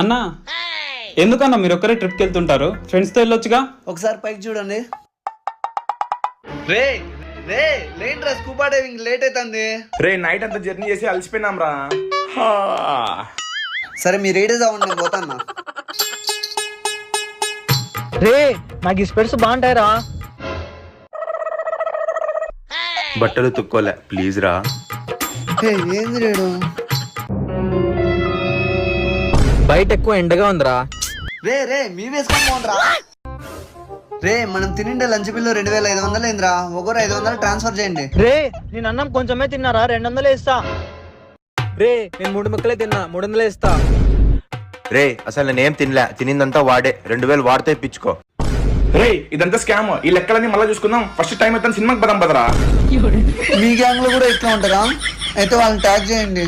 అన్నా ఎందుకన్నా మీరు ఒక్కరే ట్రిప్కి వెళ్తుంటారు? ఫ్రెండ్స్తో వెళ్ళొచ్చుగా. ఒకసారి పైకి చూడండి. రే రే లేంట్రా, స్కూబా డైవింగ్ లేట్ అవుతుంది. రే నైట్ అంతా జర్నీ చేసి అలసిపోయినాం రా. సరే మీరు ఏడే అవ్వండి, నేను పోతాన్నా. రే నాకు ఈ స్పెట్స్ బాగుంటాయిరా. బట్టలు తుక్కోలే ప్లీజ్ రా. ఏంది రేడు? బయట ఎక్కువ ఎండగా ఉందిరా. రే రే మీ వేసుకొని పోండిరా. రే మనం తినిండే లంచ్ బిల్లు 2500 అయిందిరా. ఒకరు 500 ట్రాన్స్ఫర్ చేయండి. రే నేను అన్నం కొంచెమే తిన్నారా, 200 ఇస్తా. రే నేను 3 ముక్కలే తిన్నా, 300 ఇస్తా. రే అసలు నేనేం తినలే, తినిందంతా వాడే. 2000 వాడితే ఇప్పించుకో. రే ఇదంతా స్కామ్. ఈ లెక్కలన్నీ మళ్ళీ చూసుకుందాం. ఫస్ట్ టైం అయితే సినిమాకి పదం పదరా. మీ గ్యాంగ్ లో కూడా ఇట్లా ఉంటారా? అయితే వాళ్ళని ట్యాగ్ చేయండి.